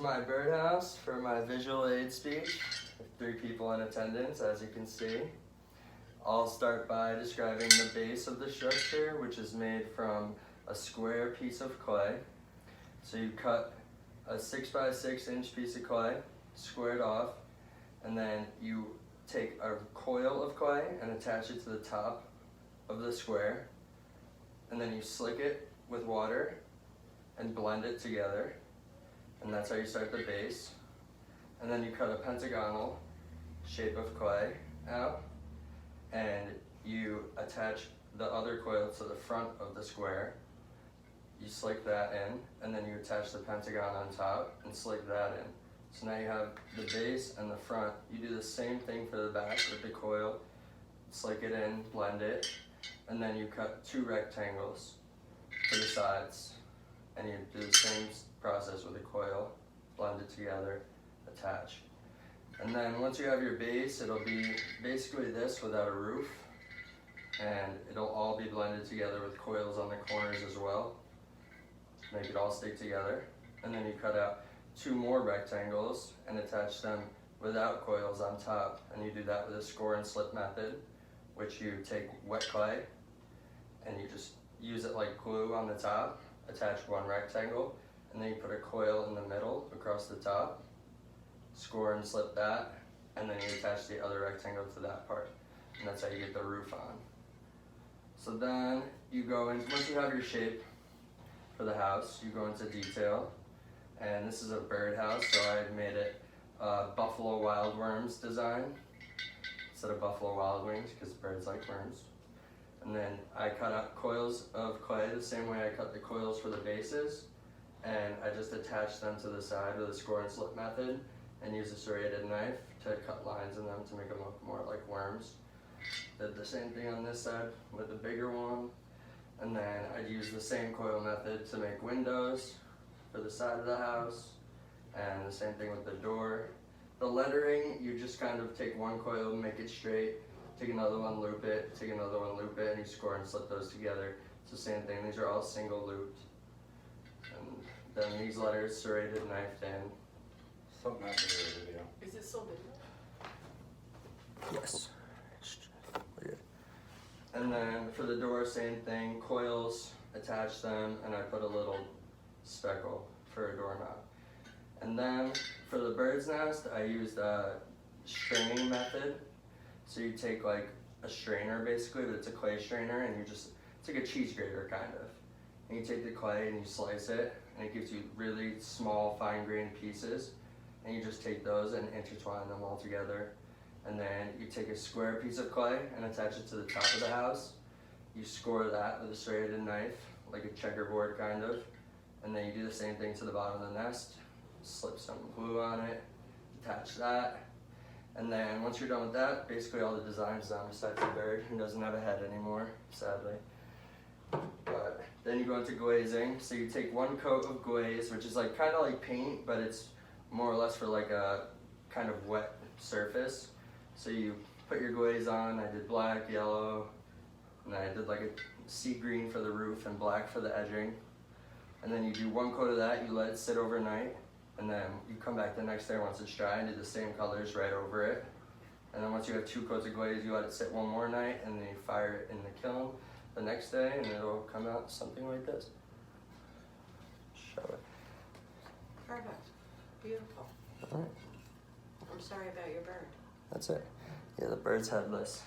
my birdhouse for my visual aid speech. 3 people in attendance, as you can see. I'll start by describing the base of the structure, which is made from a square piece of clay. So you cut a 6 by 6 inch piece of clay, square it off, and then you take a coil of clay and attach it to the top of the square, and then you slick it with water and blend it together, and that's how you start the base. And then you cut a pentagonal shape of clay out, and you attach the other coil to the front of the square. You slick that in, and then you attach the pentagon on top and slick that in. So now you have the base and the front. You do the same thing for the back with the coil, slick it in, blend it, and then you cut 2 rectangles for the sides, and you do the same process with the coil, blend it together, attach. And then once you have your base, it'll be basically this without a roof, and it'll all be blended together with coils on the corners as well. Make it all stick together, and then you cut out 2 more rectangles and attach them without coils on top, and you do that with a score and slip method, which you take wet clay and you just use it like glue on the top, attach 1 rectangle, and then you put a coil in the middle across the top, score and slip that, and then you attach the other rectangle to that part, and that's how you get the roof on. So then you go in, once you have your shape for the house, you go into detail, and this is a birdhouse, so I made it Buffalo Wild Worms design instead of Buffalo Wild Wings, because birds like worms. And then I cut out coils of clay the same way I cut the coils for the bases, and I just attached them to the side with a score and slip method, and use a serrated knife to cut lines in them to make them look more like worms. Did the same thing on this side with the bigger one. And then I'd use the same coil method to make windows for the side of the house, and the same thing with the door. The lettering, you just kind of take 1 coil, make it straight, take another one, loop it, take another one, loop it, and you score and slip those together. It's the same thing, these are all single looped. And then these letters serrated, knifed in. Something happened to the video. Is it still video? Yes. And then for the door, same thing, coils, attach them, and I put a little speckle for a doorknob. And then for the bird's nest, I used a straining method. So you take like a strainer basically, but it's a clay strainer, and it's like a cheese grater kind of. And you take the clay and you slice it, and it gives you really small, fine-grained pieces. And you just take those and intertwine them all together. And then you take a square piece of clay and attach it to the top of the house. You score that with a serrated knife, like a checkerboard kind of. And then you do the same thing to the bottom of the nest. Slip some glue on it, attach that. And then once you're done with that, basically all the design's done besides the bird, who doesn't have a head anymore, sadly. But then you go into glazing. So you take 1 coat of glaze, which is like kind of like paint, but it's more or less for like a kind of wet surface. So you put your glaze on. I did black, yellow, and then I did like a sea green for the roof and black for the edging. And then you do 1 coat of that, you let it sit overnight, and then you come back the next day once it's dry and do the same colors right over it. And then once you have 2 coats of glaze, you let it sit 1 more night, and then you fire it in the kiln the next day, and it'll come out something like this. Show it. Perfect. Beautiful. All right. I'm sorry about your bird. That's it. Yeah, the bird's headless.